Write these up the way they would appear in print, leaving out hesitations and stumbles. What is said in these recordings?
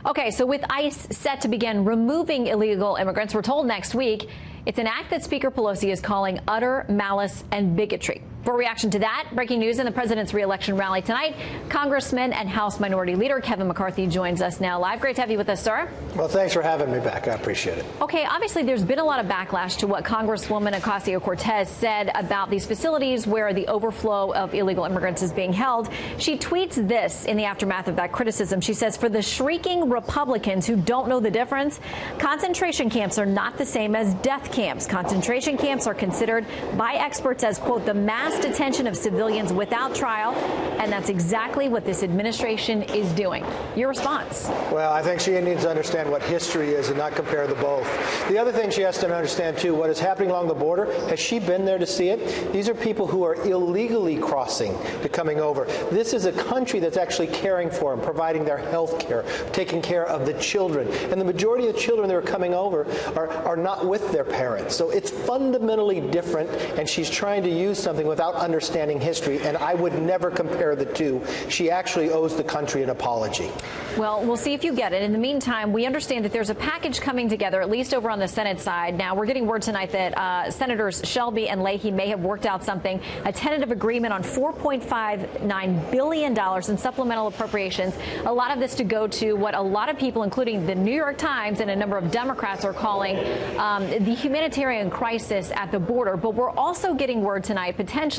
Okay, so with ICE set to begin removing illegal immigrants, we're told next week it's an act that Speaker Pelosi is calling utter malice and bigotry. For reaction to that, breaking news in the president's re-election rally tonight, Congressman and House Minority Leader Kevin McCarthy joins us now live. Great to have you with us, sir. Well, thanks for having me back. I appreciate it. Okay, obviously there's been a lot of backlash to what Congresswoman Ocasio-Cortez said about these facilities where the overflow of illegal immigrants is being held. She tweets this in the aftermath of that criticism. She says, for the shrieking Republicans who don't know the difference, concentration camps are not the same as death camps. Concentration camps are considered by experts as, quote, the mass detention of civilians without trial, and that's exactly what this administration is doing. Your response? Well, I think she needs to understand what history is and not compare the both. The other thing she has to understand, too, what is happening along the border, has she been there to see it? These are people who are illegally crossing to coming over. This is a country that's actually caring for them, providing their health care, taking care of the children. And the majority of the children that are coming over are not with their parents. So it's fundamentally different, and she's trying to use something without understanding history, and I would never compare the two. She actually owes the country an apology. Well, we'll see if you get it. In the meantime, we understand that there's a package coming together, at least over on the Senate side. Now, we're getting word tonight that Senators Shelby and Leahy may have worked out something, a tentative agreement on $4.59 billion in supplemental appropriations. A lot of this to go to what a lot of people, including the New York Times and a number of Democrats, are calling the humanitarian crisis at the border. But we're also getting word tonight, potentially,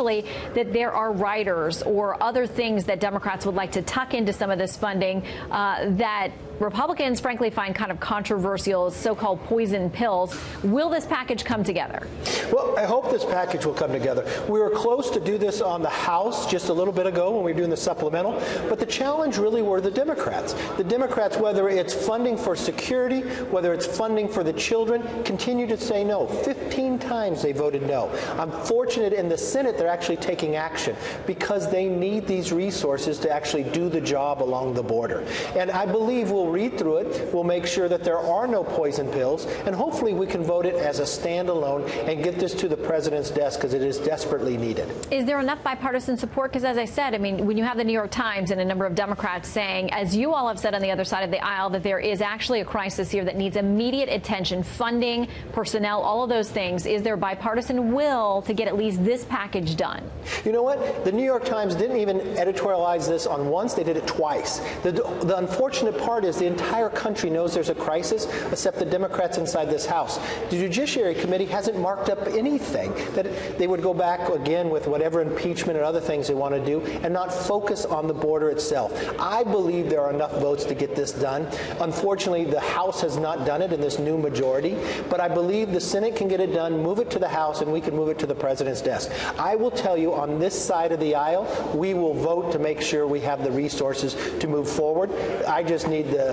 that there are riders or other things that Democrats would like to tuck into some of this funding that Republicans, frankly, find kind of controversial, so-called poison pills. Will this package come together? Well, I hope this package will come together. We were close to do this on the House just a little bit ago when we were doing the supplemental, but the challenge really were the Democrats. The Democrats, whether it's funding for security, whether it's funding for the children, continue to say no. 15 times they voted no. I'm fortunate in the Senate they're actually taking action because they need these resources to actually do the job along the border. And I believe we'll read through it, we'll make sure that there are no poison pills, and hopefully we can vote it as a standalone and get this to the president's desk because it is desperately needed. Is there enough bipartisan support? Because as I said, I mean, when you have the New York Times and a number of Democrats saying, as you all have said on the other side of the aisle, that there is actually a crisis here that needs immediate attention, funding, personnel, all of those things, is there bipartisan will to get at least this package done? You know what? The New York Times didn't even editorialize this on once, they did it twice. The unfortunate part is the entire country knows there's a crisis, except the Democrats inside this House. The Judiciary Committee hasn't marked up anything that they would go back again with whatever impeachment and other things they want to do and not focus on the border itself. I believe there are enough votes to get this done. Unfortunately, the House has not done it in this new majority, but I believe the Senate can get it done, move it to the House, and we can move it to the president's desk. I will tell you, on this side of the aisle, we will vote to make sure we have the resources to move forward. I just need the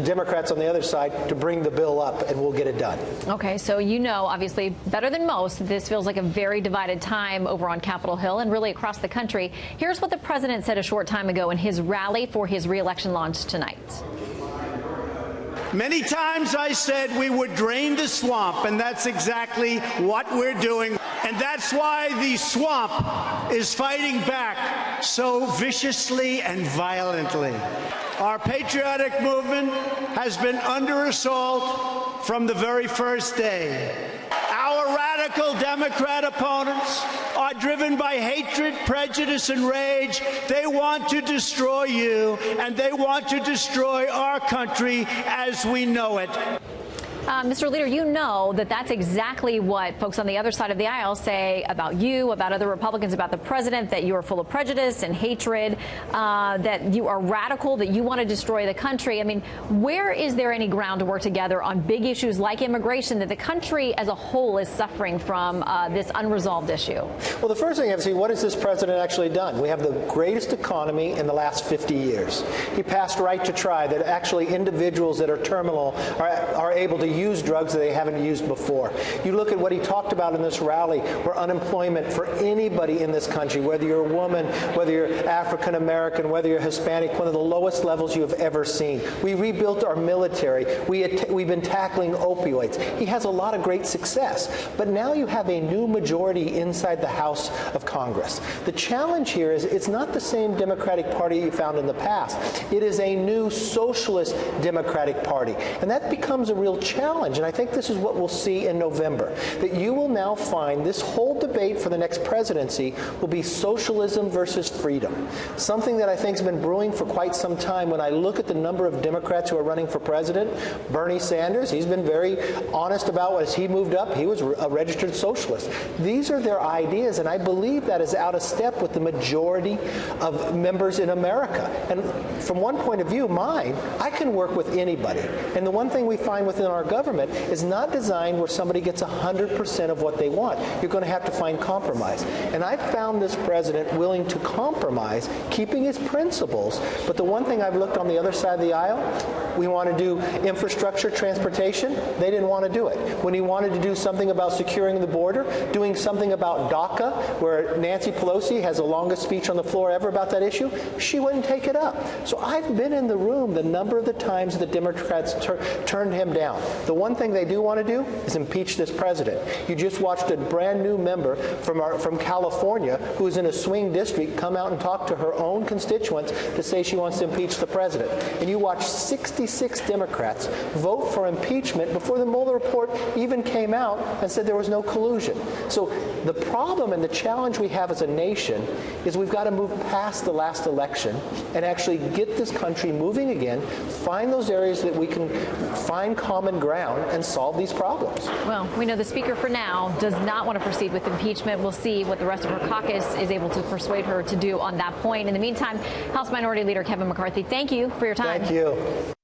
Democrats on the other side to bring the bill up, and we'll get it done. Okay, so you know, obviously, better than most, this feels like a very divided time over on Capitol Hill and really across the country. Here's what the president said a short time ago in his rally for his re-election launch tonight. Many times I said we would drain the swamp, and that's exactly what we're doing. And that's why the swamp is fighting back so viciously and violently. Our patriotic movement has been under assault from the very first day. Our radical Democrat opponents are driven by hatred, prejudice, and rage. They want to destroy you, and they want to destroy our country as we know it. Mr. Leader, you know that that's exactly what folks on the other side of the aisle say about you, about other Republicans, about the president, that you are full of prejudice and hatred, that you are radical, that you want to destroy the country. I mean, where is there any ground to work together on big issues like immigration that the country as a whole is suffering from this unresolved issue? Well, the first thing I have to see, what has this president actually done? We have the greatest economy in the last 50 years. He passed right to try, that actually individuals that are terminal are able to use drugs that they haven't used before. You look at what he talked about in this rally, where unemployment for anybody in this country, whether you're a woman, whether you're African American, whether you're Hispanic, one of the lowest levels you have ever seen. We rebuilt our military. We've been tackling opioids. He has a lot of great success. But now you have a new majority inside the House of Congress. The challenge here is it's not the same Democratic Party you found in the past. It is a new socialist Democratic Party. And that becomes a real challenge. And I think this is what we'll see in November, that you will now find this whole debate for the next presidency will be socialism versus freedom. Something that I think has been brewing for quite some time. When I look at the number of Democrats who are running for president, Bernie Sanders, he's been very honest about as he moved up, he was a registered socialist. These are their ideas, and I believe that is out of step with the majority of members in America. And from one point of view, mine, I can work with anybody. And the one thing we find within our government is not designed where somebody gets 100% of what they want. You're going to have to find compromise. And I found this president willing to compromise, keeping his principles. But the one thing I've looked on the other side of the aisle, we want to do infrastructure, transportation. They didn't want to do it. When he wanted to do something about securing the border, doing something about DACA, where Nancy Pelosi has the longest speech on the floor ever about that issue, she wouldn't take it up. So I've been in the room the number of the times the Democrats turned him down. The one thing they do want to do is impeach this president. You just watched a brand new member from California who is in a swing district come out and talk to her own constituents to say she wants to impeach the president. And you watched 66 Democrats vote for impeachment before the Mueller report even came out and said there was no collusion. So the problem and the challenge we have as a nation is we've got to move past the last election and actually get this country moving again, find those areas that we can find common ground and solve these problems. Well, we know the Speaker for now does not want to proceed with impeachment. We'll see what the rest of her caucus is able to persuade her to do on that point. In the meantime, House Minority Leader Kevin McCarthy, thank you for your time. Thank you.